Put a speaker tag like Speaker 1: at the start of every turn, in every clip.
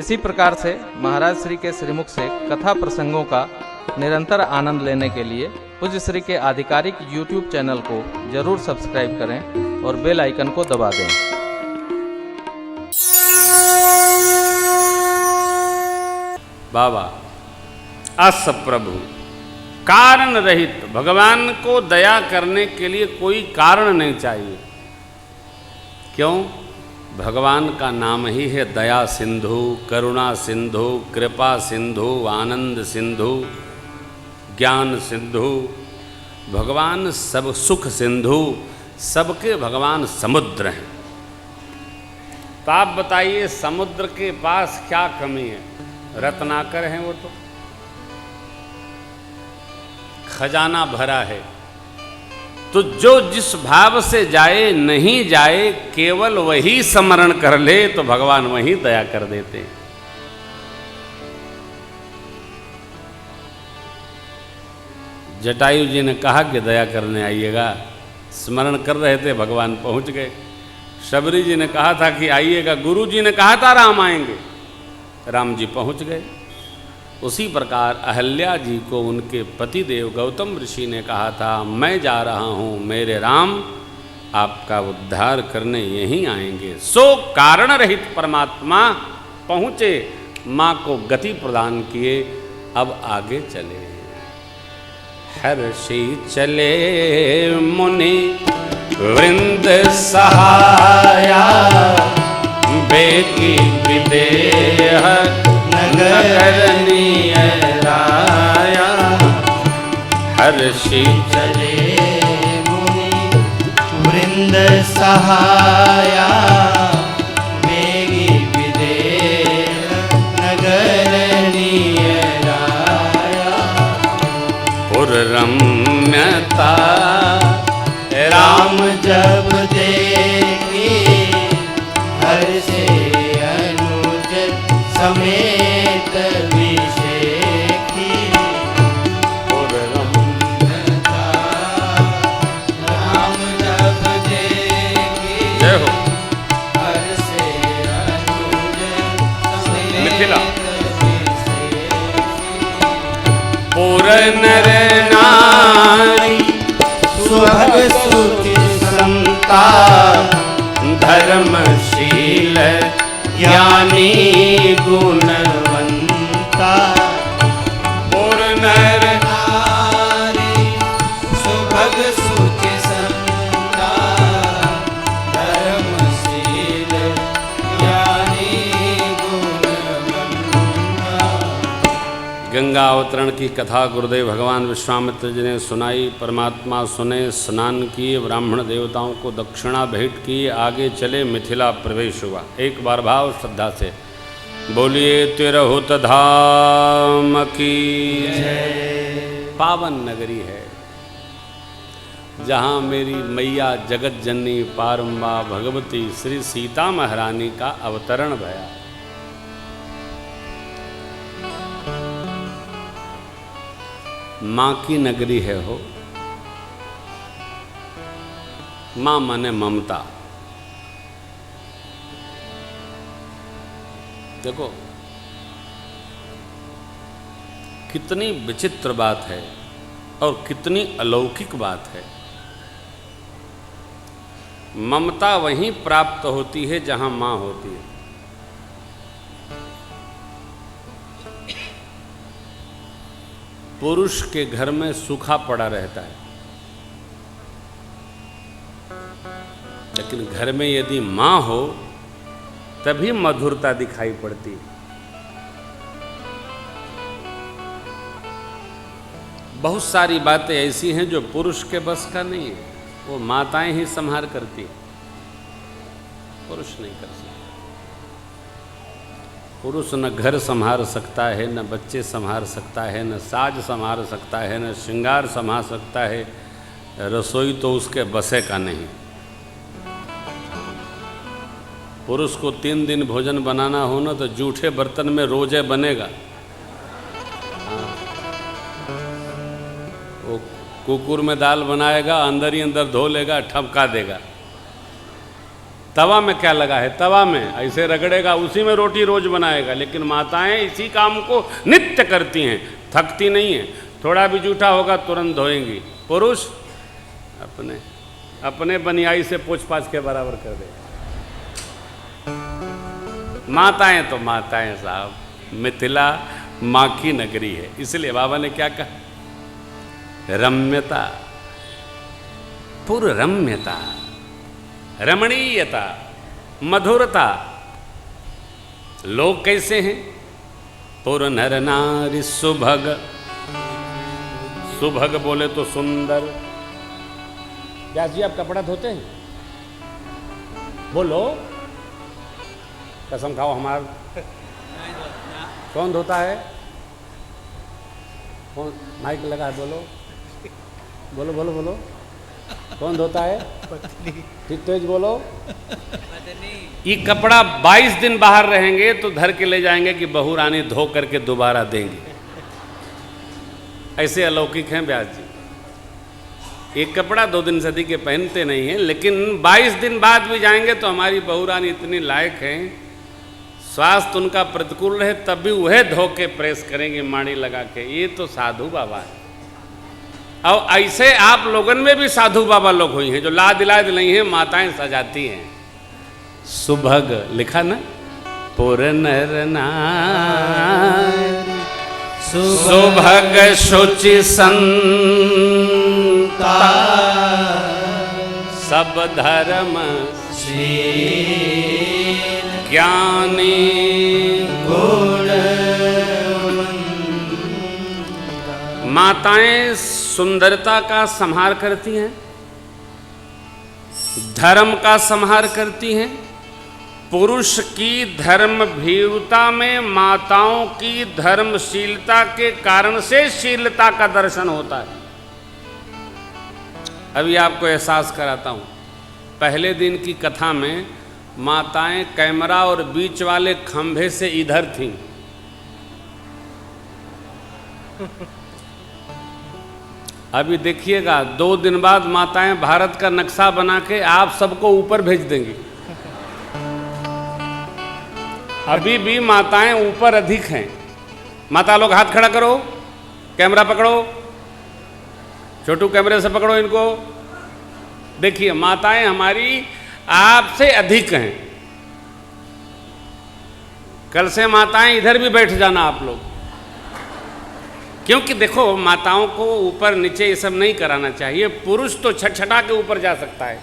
Speaker 1: इसी प्रकार से महाराज श्री के श्रीमुख से कथा प्रसंगों का निरंतर आनंद लेने के लिए पूज्य श्री के आधिकारिक YouTube चैनल को जरूर सब्सक्राइब करें और बेल आइकन को दबा दें।
Speaker 2: बाबा अस प्रभु कारण रहित, भगवान को दया करने के लिए कोई कारण नहीं चाहिए। क्यों? भगवान का नाम ही है दया सिंधु, करुणा सिंधु, कृपा सिंधु, आनंद सिंधु, ज्ञान सिंधु। भगवान सब सुख सिंधु, सबके भगवान समुद्र हैं। तो आप बताइए समुद्र के पास क्या कमी है? रत्नाकर हैं वो, तो खजाना भरा है। तो जो जिस भाव से जाए नहीं जाए, केवल वही स्मरण कर ले तो भगवान वही दया कर देते हैं। जटायु जी ने कहा कि दया करने आइएगा, स्मरण कर रहे थे, भगवान पहुंच गए। शबरी जी ने कहा था कि आइएगा, गुरु जी ने कहा था राम आएंगे, राम जी पहुंच गए। उसी प्रकार अहल्या जी को उनके पतिदेव गौतम ऋषि ने कहा था, मैं जा रहा हूँ, मेरे राम आपका उद्धार करने यहीं आएंगे। सो कारण रहित परमात्मा पहुँचे, माँ को गति प्रदान किए। अब आगे चले। हर्षि चले मुनि वृंद सहाया, बेगी विदेह नगरनीय राया। हर्षि
Speaker 3: चले मुनि वृंद सहाया, बेगी विदेह नगरनीय राया।
Speaker 2: पुर रम्यता
Speaker 3: राम जब देखी, हर्षे अनुज समेत विषेखी।
Speaker 2: पुर रम्यता
Speaker 3: राम जब देखी,
Speaker 2: जय हो।
Speaker 3: हर्षे अनुज
Speaker 2: मिथिला।
Speaker 3: समेत विषेखी।
Speaker 2: पुर नर नारी
Speaker 3: सुभग सुखी संता, धर्मशील ज्ञानी गुणवंता।
Speaker 2: पुर नर
Speaker 3: नारी सुभग सुखी संता, धर्मशील ज्ञानी गुणवंता।
Speaker 2: गंगा अवतरण की कथा गुरुदेव भगवान विश्वामित्र जी ने सुनाई। परमात्मा सुने, स्नान किए, ब्राह्मण देवताओं को दक्षिणा भेंट की, आगे चले, मिथिला प्रवेश हुआ। एक बार भाव श्रद्धा से बोलिए तिरहुत धाम की जय। पावन नगरी है जहाँ मेरी मैया जगत जननी पारम्बा भगवती श्री सीता महारानी का अवतरण भया। माँ की नगरी है हो। माँ माने ममता। देखो कितनी विचित्र बात है और कितनी अलौकिक बात है। ममता वहीं प्राप्त होती है जहां माँ होती है। पुरुष के घर में सूखा पड़ा रहता है, लेकिन घर में यदि माँ हो तभी मधुरता दिखाई पड़ती है। बहुत सारी बातें ऐसी हैं जो पुरुष के बस का नहीं है, वो माताएं ही संहार करती हैं, पुरुष नहीं कर सकते। पुरुष न घर संभाल सकता है, न बच्चे संभाल सकता है, न साज संभाल सकता है, न श्रृंगार संभाल सकता है। रसोई तो उसके बसे का नहीं। पुरुष को 3 दिन भोजन बनाना हो ना तो जूठे बर्तन में रोजे बनेगा। वो कुकुर में दाल बनाएगा, अंदर ही अंदर धो लेगा, ठपका देगा। तवा में क्या लगा है, तवा में ऐसे रगड़ेगा, उसी में रोटी रोज बनाएगा। लेकिन माताएं इसी काम को नित्य करती हैं, थकती नहीं हैं। थोड़ा भी जूठा होगा तुरंत धोएंगी। पुरुष अपने अपने बनियाई से पूछ पाछ के बराबर कर दे। माताएं तो माताएं साहब, मिथिला माँ की नगरी है। इसलिए बाबा ने क्या कहा, रम्यता, पुररम्यता, रमणीयता, मधुरता। लोग कैसे हैं? पुर नर नारी सुभग, सुभग बोले तो सुंदर। व्यास जी आप कपड़ा धोते हैं? बोलो, कसम खाओ हमार। कौन धोता है? कौन? माइक लगा है, बोलो बोलो बोलो बोलो। कौन धोता है? ठीक तेज बोलो। ये कपड़ा 22 दिन बाहर रहेंगे तो धर के ले जाएंगे कि बहू रानी धो करके दोबारा देंगी। ऐसे अलौकिक हैं व्यास जी। एक कपड़ा 2 दिन सदी के पहनते नहीं हैं, लेकिन 22 दिन बाद भी जाएंगे तो हमारी बहू रानी इतनी लायक हैं, स्वास्थ्य उनका प्रतिकूल रहे तब भी वह धो के प्रेस करेंगे माड़ी लगा के। ये तो साधु बाबा है। और ऐसे आप लोगन में भी साधु बाबा लोग हुई हैं जो लाद इलाज नहीं है, माताएं सजाती हैं। सुभग लिखा ना, पुर नर नारी सुभग शुचि संता, सब धर्म ज्ञानी माताएं सुंदरता का संहार करती हैं, धर्म का संहार करती हैं। पुरुष की धर्म भीरुता में माताओं की धर्मशीलता के कारण से शीलता का दर्शन होता है। अभी आपको एहसास कराता हूं। पहले दिन की कथा में माताएं कैमरा और बीच वाले खंभे से इधर थीं। अभी देखिएगा 2 दिन बाद माताएं भारत का नक्शा बना के आप सबको ऊपर भेज देंगी। अभी भी माताएं ऊपर अधिक हैं। माता लोग हाथ खड़ा करो, कैमरा पकड़ो, छोटू कैमरे से पकड़ो इनको। देखिए माताएं हमारी आपसे अधिक हैं। कल से माताएं इधर भी बैठ जाना आप लोग, क्योंकि देखो माताओं को ऊपर नीचे ये सब नहीं कराना चाहिए। पुरुष तो छटछटा के ऊपर जा सकता है,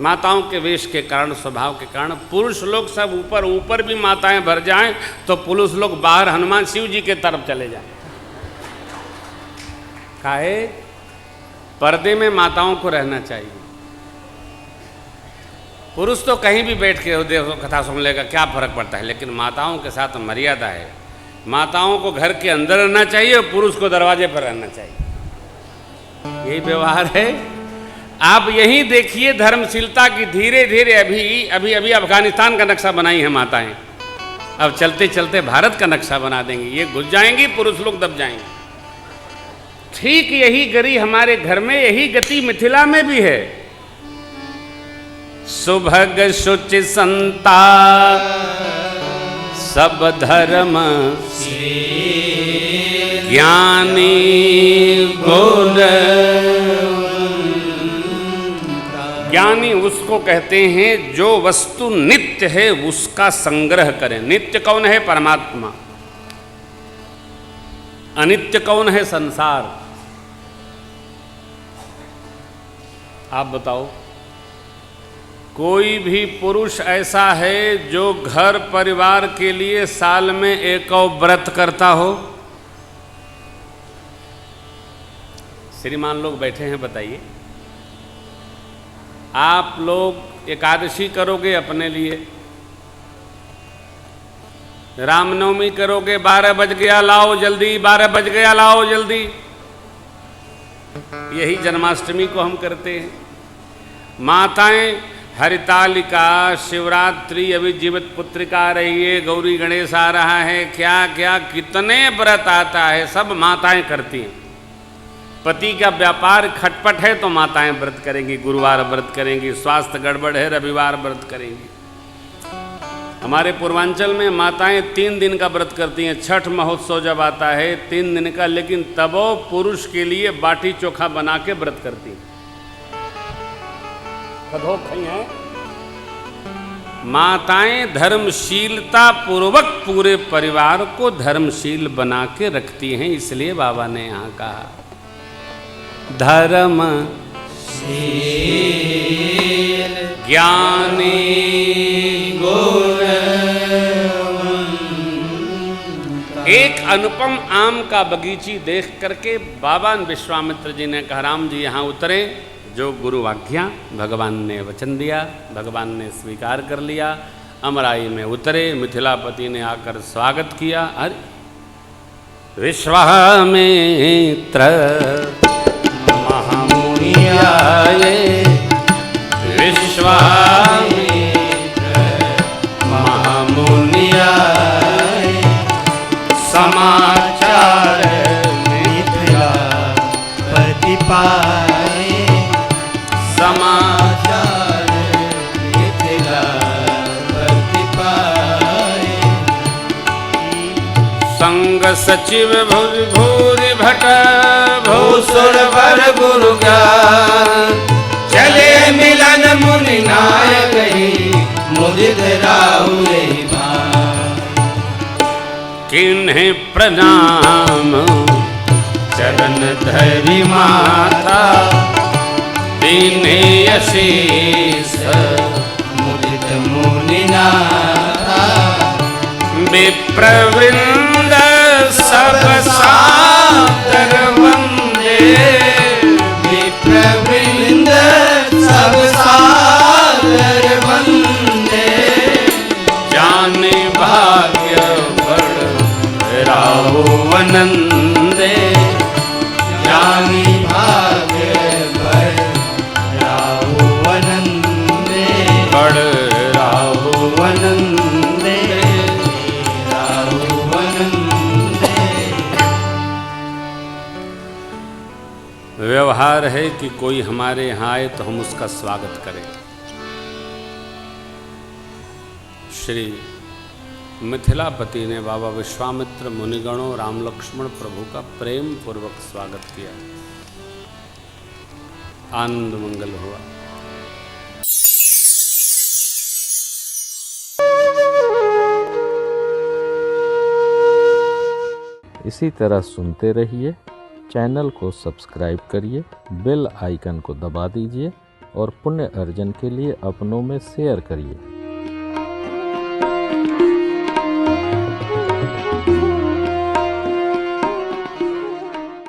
Speaker 2: माताओं के वेश के कारण, स्वभाव के कारण पुरुष लोग सब ऊपर। ऊपर भी माताएं भर जाएं तो पुरुष लोग बाहर हनुमान शिव जी के तरफ चले जाएं। काहे? पर्दे में माताओं को रहना चाहिए। पुरुष तो कहीं भी बैठ के देखो कथा सुन लेगा, क्या फर्क पड़ता है, लेकिन माताओं के साथ मर्यादा है। माताओं को घर के अंदर रहना चाहिए और पुरुष को दरवाजे पर रहना चाहिए। यही व्यवहार है। आप यही देखिए धर्मशीलता की धीरे धीरे अभी अफगानिस्तान का नक्शा बनाई है माताएं, अब चलते चलते भारत का नक्शा बना देंगी। ये घुस जाएंगी, पुरुष लोग दब जाएंगे। ठीक यही गति हमारे घर में, यही गति मिथिला में भी है। सुभग शुचि संता, सब धर्म ज्ञानी गुण। ज्ञानी उसको कहते हैं जो वस्तु नित्य है उसका संग्रह करें। नित्य कौन है? परमात्मा। अनित्य कौन है? संसार। आप बताओ, कोई भी पुरुष ऐसा है जो घर परिवार के लिए साल में एक और व्रत करता हो? श्रीमान लोग बैठे हैं, बताइए। आप लोग एकादशी करोगे अपने लिए, रामनवमी करोगे, 12 बज गया लाओ जल्दी, 12 बज गया लाओ जल्दी। यही जन्माष्टमी को हम करते हैं। माताएं हरितालिका, शिवरात्रि, अभी जीवित पुत्रिका आ रही है, गौरी गणेश आ रहा है, क्या क्या कितने व्रत आता है, सब माताएं करती हैं। पति का व्यापार खटपट है तो माताएं व्रत करेंगी, गुरुवार व्रत करेंगी, स्वास्थ्य गड़बड़ है रविवार व्रत करेंगी। हमारे पूर्वांचल में माताएं 3 दिन का व्रत करती हैं। छठ महोत्सव जब आता है 3 दिन का, लेकिन तब वो पुरुष के लिए बाटी चोखा बना के व्रत करती हैं। कधो खई हैं माताएं धर्मशीलता पूर्वक पूरे परिवार को धर्मशील बना के रखती हैं। इसलिए बाबा ने यहाँ कहा धर्म ज्ञानी एक अनुपम आम का बगीची देख करके बाबा विश्वामित्र जी ने कहा राम जी यहाँ उतरे। जो गुरु आज्ञा, भगवान ने वचन दिया, भगवान ने स्वीकार कर लिया। अमराई में उतरे, मिथिलापति ने आकर स्वागत किया। अरे विश्वामित्र महामुनि आए, विश्वामित्र महामुनि आए, समाचार
Speaker 3: मिथिलापति पाए, समाचार मिथिलापति पाए।
Speaker 2: संग सचिव भूरि भट
Speaker 3: भूसुर वर गुरु ज्ञान, चले मिलन मुनि नायक ही, मुदित राहु यही भान।
Speaker 2: किन्हें प्रणाम चरण धरि माता, दीन्हे आशीष
Speaker 3: मुदित मुनि नाथा।
Speaker 2: विप्रवृंद सब सादर वंदे,
Speaker 3: विप्रवृंद सब सादर वंदे।
Speaker 2: जाने भाग्य बड़ राहु वनंदे,
Speaker 3: जानी भाग्य बड़ राहु वनंदे,
Speaker 2: बड़ राहु
Speaker 3: वनंदे राहु वनंदे।
Speaker 2: व्यवहार है कि कोई हमारे यहाँ आए तो हम उसका स्वागत करें। श्री मिथिलापति ने बाबा विश्वामित्र मुनिगणों राम लक्ष्मण प्रभु का प्रेम पूर्वक स्वागत किया। आनंद मंगल हुआ।
Speaker 1: इसी तरह सुनते रहिए, चैनल को सब्सक्राइब करिए, बेल आइकन को दबा दीजिए और पुण्य अर्जन के लिए अपनों में शेयर करिए।